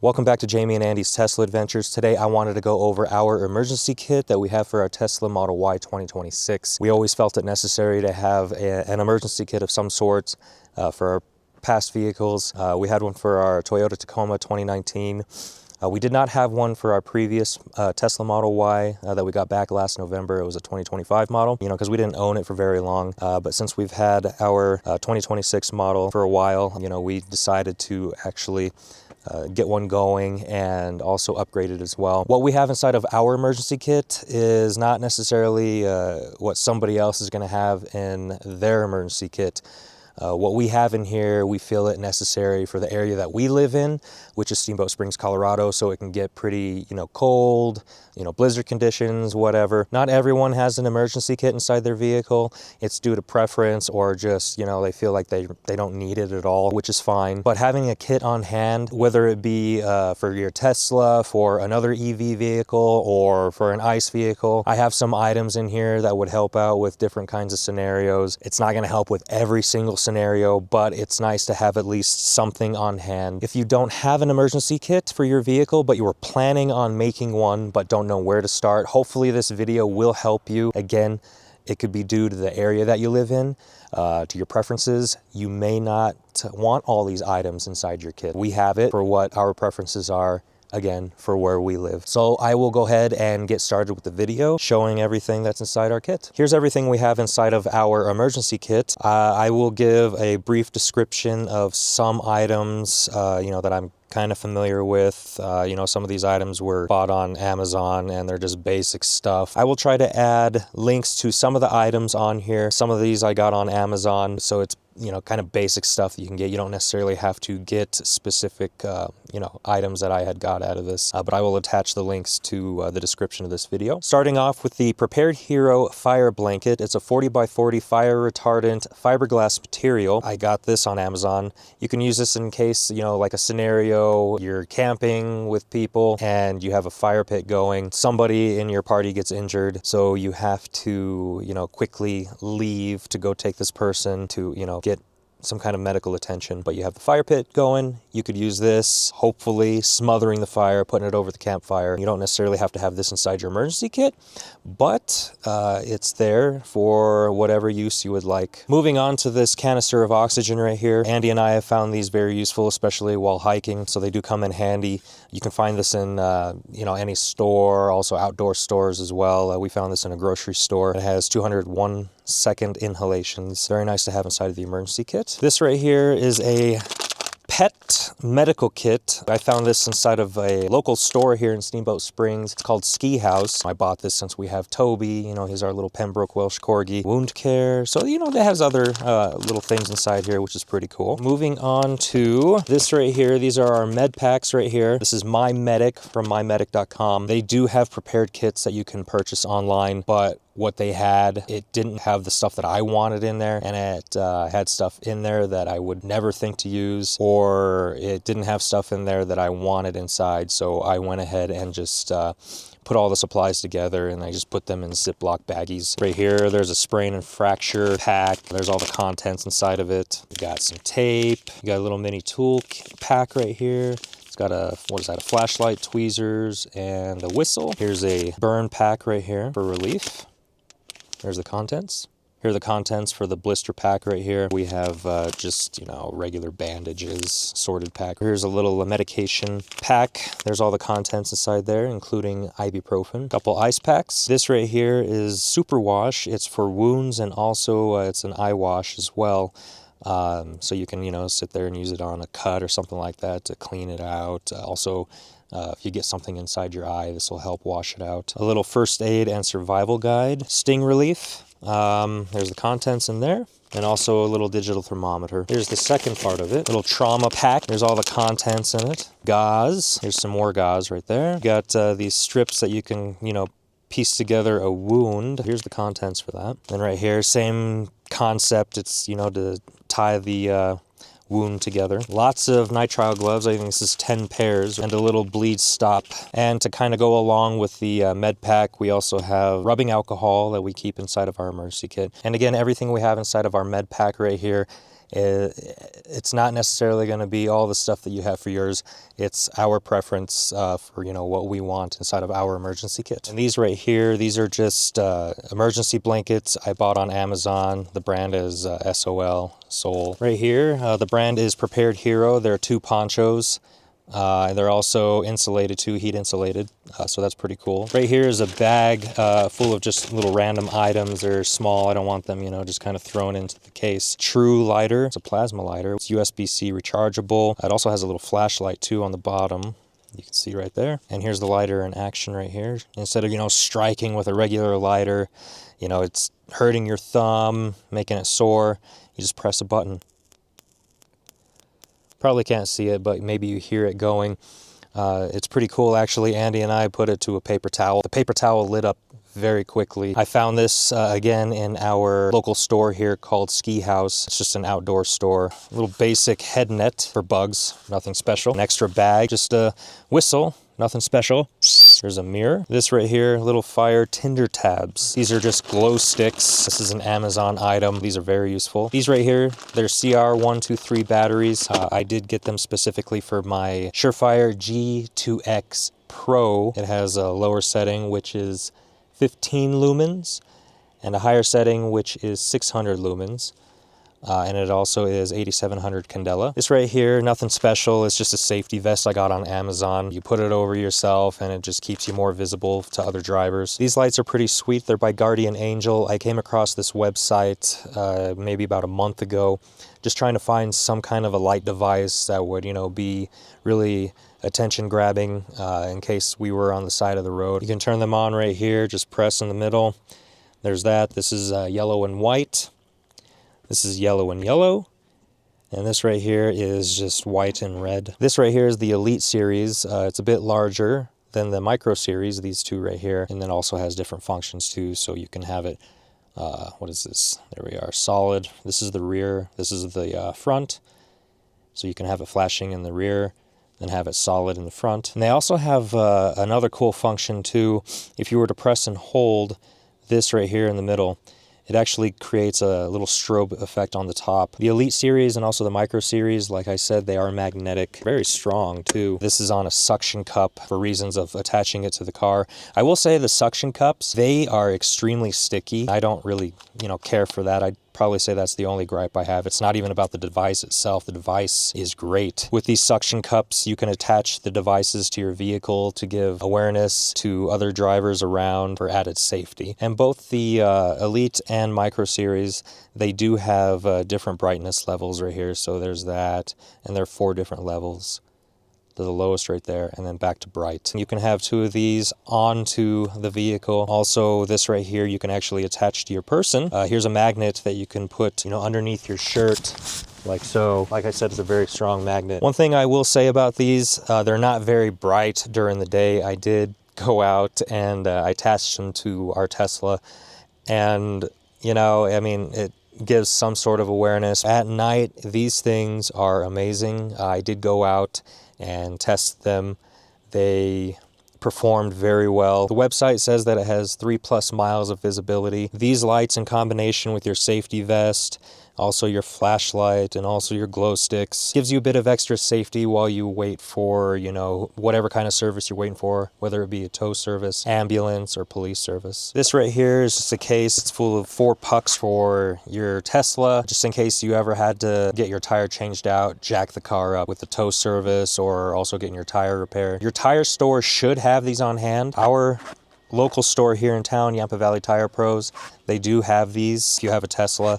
Welcome back to Jayme and Andy's Tesla Adventures. Today I wanted to go over our emergency kit that we have for our Tesla Model Y 2026. We always felt it necessary to have an emergency kit of some sort for our past vehicles. We had one for our Toyota Tacoma 2019. We did not have one for our previous Tesla Model Y that we got back last November. It was a 2025 model, because we didn't own it for very long. But since we've had our 2026 model for a while, we decided to actually get one going and also upgrade it as well. What we have inside of our emergency kit is not necessarily what somebody else is going to have in their emergency kit. What we have in here, we feel it necessary for the area that we live in, which is Steamboat Springs, Colorado, so it can get pretty, cold, blizzard conditions, whatever. Not everyone has an emergency kit inside their vehicle. It's due to preference or just, they feel like they don't need it at all, which is fine. But having a kit on hand, whether it be for your Tesla, for another EV vehicle, or for an ICE vehicle, I have some items in here that would help out with different kinds of scenarios. It's not going to help with every single scenario, but it's nice to have at least something on hand. If you don't have an emergency kit for your vehicle, but you were planning on making one, but don't know where to start, hopefully this video will help you. Again, it could be due to the area that you live in, to your preferences. You may not want all these items inside your kit. We have it for what our preferences are, again, for where we live. So I will go ahead and get started with the video showing everything that's inside our kit. Here's everything we have inside of our emergency kit. I will give a brief description of some items, that I'm kind of familiar with. Some of these items were bought on Amazon and they're just basic stuff. I will try to add links to some of the items on here. Some of these I got on Amazon, so it's kind of basic stuff that you can get. You don't necessarily have to get specific, items that I had got out of this, but I will attach the links to the description of this video. Starting off with the Prepared Hero Fire Blanket. It's a 40 by 40 fire retardant fiberglass material. I got this on Amazon. You can use this in case, like a scenario, you're camping with people and you have a fire pit going. Somebody in your party gets injured, so you have to, quickly leave to go take this person to, get some kind of medical attention, but you have the fire pit going. You could use this, hopefully smothering the fire, putting it over the campfire. You don't necessarily have to have this inside your emergency kit, but it's there for whatever use you would like. Moving on to this canister of oxygen right here. Andy and I have found these very useful, especially while hiking, so they do come in handy. You can find this in, any store, also outdoor stores as well. We found this in a grocery store. It has 201 second inhalations. Very nice to have inside of the emergency kit. This right here is a pet medical kit. I found this inside of a local store here in Steamboat Springs. It's called Ski House. I bought this since we have Toby, he's our little Pembroke Welsh Corgi. Wound care. So, it has other little things inside here, which is pretty cool. Moving on to this right here. These are our med packs right here. This is My Medic from mymedic.com. They do have prepared kits that you can purchase online, but what they had, it didn't have the stuff that I wanted in there, and it had stuff in there that I would never think to use, or it didn't have stuff in there that I wanted inside. So I went ahead and just put all the supplies together, and I just put them in Ziploc baggies. Right here, there's a sprain and fracture pack. There's all the contents inside of it. You got some tape. You got a little mini tool pack right here. It's got a flashlight, tweezers, and a whistle. Here's a burn pack right here for relief. There's the contents. Here are the contents for the blister pack right here. We have just, regular bandages, sorted pack. Here's a little medication pack. There's all the contents inside there, including ibuprofen. A couple ice packs. This right here is Super Wash. It's for wounds, and also it's an eye wash as well. So you can, sit there and use it on a cut or something like that to clean it out. Also, if you get something inside your eye, this will help wash it out. A little first aid and survival guide. Sting relief. There's the contents in there. And also a little digital thermometer. Here's the second part of it. Little trauma pack. There's all the contents in it. Gauze. There's some more gauze right there. Got these strips that you can, piece together a wound. Here's the contents for that. And right here, same concept. It's, to tie the wound together. Lots of nitrile gloves. I think this is 10 pairs, and a little bleed stop. And to kind of go along with the med pack, we also have rubbing alcohol that we keep inside of our emergency kit. And again, everything we have inside of our med pack right here It's not necessarily going to be all the stuff that you have for yours. It's our preference for, you know, what we want inside of our emergency kit. And these right here, these are just emergency blankets I bought on Amazon. The brand is S.O.L. S.O.L. Right here, the brand is Prepared Hero. There are 2 ponchos. And they're also insulated too, heat insulated, so that's pretty cool. Right here is a bag full of just little random items. They're small, I don't want them, you know, just kind of thrown into the case. True lighter, it's a plasma lighter. It's USB-C rechargeable. It also has a little flashlight too on the bottom. You can see right there. And here's the lighter in action right here. Instead of, you know, striking with a regular lighter, you know, it's hurting your thumb, making it sore, you just press a button. Probably can't see it, but maybe you hear it going. It's pretty cool, actually. Andy and I put it to a paper towel. The paper towel lit up very quickly. I found this again in our local store here called Ski House. It's just an outdoor store. A little basic head net for bugs, nothing special. An extra bag, just a whistle, nothing special. There's a mirror. This right here, little fire tinder tabs. These are just glow sticks. This is an Amazon item. These are very useful. These right here, they're CR123 batteries. I did get them specifically for my Surefire G2X PRO. It has a lower setting, which is 15 lumens, and a higher setting, which is 600 lumens. And it also is 8700 candela. This right here, nothing special. It's just a safety vest I got on Amazon. You put it over yourself and it just keeps you more visible to other drivers. These lights are pretty sweet. They're by Guardian Angel. I came across this website maybe about a month ago, just trying to find some kind of a light device that would, you know, be really attention grabbing in case we were on the side of the road. You can turn them on right here, just press in the middle. There's that. This is yellow and white. This is yellow and yellow, and this right here is just white and red. This right here is the Elite series. It's a bit larger than the Micro series, these two right here, and then also has different functions too, so you can have it, what is this? There we are, solid. This is the rear, this is the front, so you can have it flashing in the rear, then have it solid in the front. And they also have another cool function too. If you were to press and hold this right here in the middle, it actually creates a little strobe effect on the top. The Elite series and also the Micro series, like I said, they are magnetic, very strong too. This is on a suction cup for reasons of attaching it to the car. I will say the suction cups, they are extremely sticky. I don't really, you know, care for that. I'd probably say that's the only gripe I have. It's not even about the device itself. The device is great. With these suction cups, you can attach the devices to your vehicle to give awareness to other drivers around for added safety. And both the Elite and Micro series, they do have different brightness levels right here. So there's that, and there are 4 different levels. The lowest right there, and then back to bright. You can have 2 of these onto the vehicle. Also, this right here, you can actually attach to your person. Here's a magnet that you can put, you know, underneath your shirt, like so. Like I said, it's a very strong magnet. One thing I will say about these, they're not very bright during the day. I did go out and I attached them to our Tesla, and, you know, I mean, it gives some sort of awareness. At night, these things are amazing. I did go out and test them. They performed very well. The website says that it has 3+ miles of visibility. These lights in combination with your safety vest, also your flashlight, and also your glow sticks, gives you a bit of extra safety while you wait for, you know, whatever kind of service you're waiting for, whether it be a tow service, ambulance, or police service. This right here is just a case. It's full of 4 pucks for your Tesla, just in case you ever had to get your tire changed out, jack the car up with the tow service, or also getting your tire repaired. Your tire store should have these on hand. Our local store here in town, Yampa Valley Tire Pros, they do have these if you have a Tesla.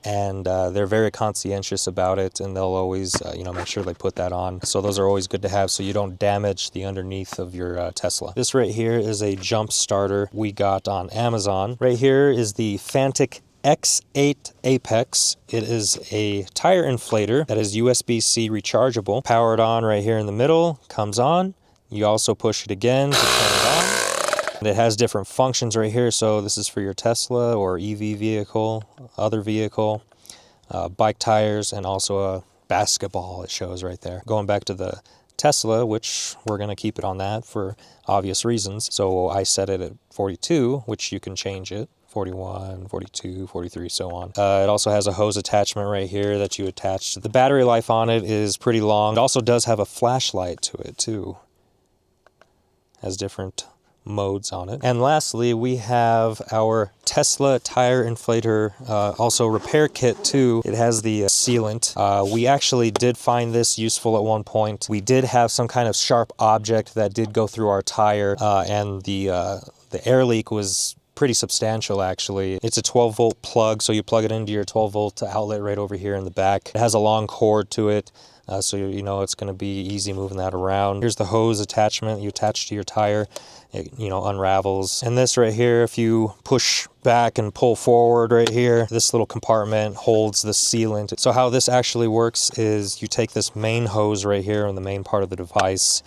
And they're very conscientious about it, and they'll always, you know, make sure they put that on. So those are always good to have so you don't damage the underneath of your Tesla. This right here is a jump starter we got on Amazon. Right here is the Fantic X8 Apex. It is a tire inflator that is USB-C rechargeable. Powered on right here in the middle, comes on. You also push it again to turn it on. It has different functions right here, so this is for your Tesla or EV vehicle, other vehicle, bike tires, and also a basketball it shows right there. Going back to the Tesla, which we're going to keep it on that for obvious reasons, so I set it at 42, which you can change it, 41, 42, 43, so on. It also has a hose attachment right here that you attach. The battery life on it is pretty long. It also does have a flashlight to it too. Has different modes on it. And lastly, we have our Tesla tire inflator, also repair kit too. It has the sealant. We actually did find this useful at one point. We did have some kind of sharp object that did go through our tire, and the air leak was pretty substantial actually. It's a 12-volt plug, so you plug it into your 12-volt outlet right over here in the back. It has a long cord to it. So you know it's going to be easy moving that around. Here's the hose attachment you attach to your tire. It, you know, unravels. And this right here, if you push back and pull forward right here, this little compartment holds the sealant. So how this actually works is you take this main hose right here on the main part of the device,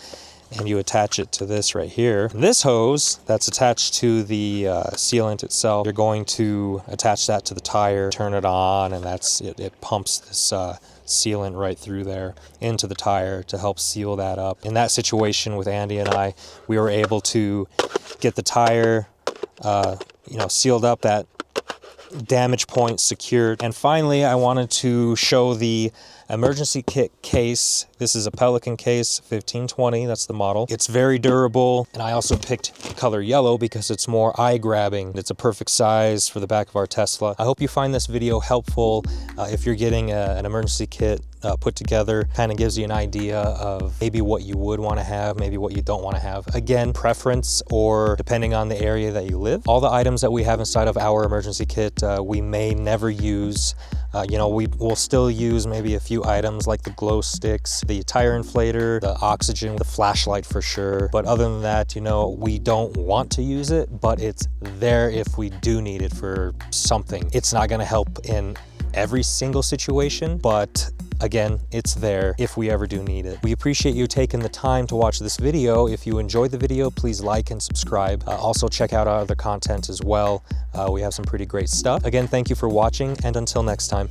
and you attach it to this right here. This hose that's attached to the sealant itself, you're going to attach that to the tire, turn it on, and that's it. It pumps this sealant right through there into the tire to help seal that up. In that situation with Andy and I, we were able to get the tire, you know, sealed up, that damage point secured. And finally, I wanted to show the emergency kit case. This is a Pelican case, 1520, that's the model. It's very durable, and I also picked color yellow because it's more eye-grabbing. It's a perfect size for the back of our Tesla. I hope you find this video helpful. If you're getting an emergency kit put together, kind of gives you an idea of maybe what you would want to have, maybe what you don't want to have. Again, preference or depending on the area that you live. All the items that we have inside of our emergency kit, we may never use. You know, we will still use maybe a few items like the glow sticks, the tire inflator, the oxygen, the flashlight for sure. But other than that, you know, we don't want to use it, but it's there if we do need it for something. It's not going to help in every single situation, but again, it's there if we ever do need it. We appreciate you taking the time to watch this video. If you enjoyed the video, please like and subscribe. Also check out our other content as well. We have some pretty great stuff. Again, thank you for watching, and until next time.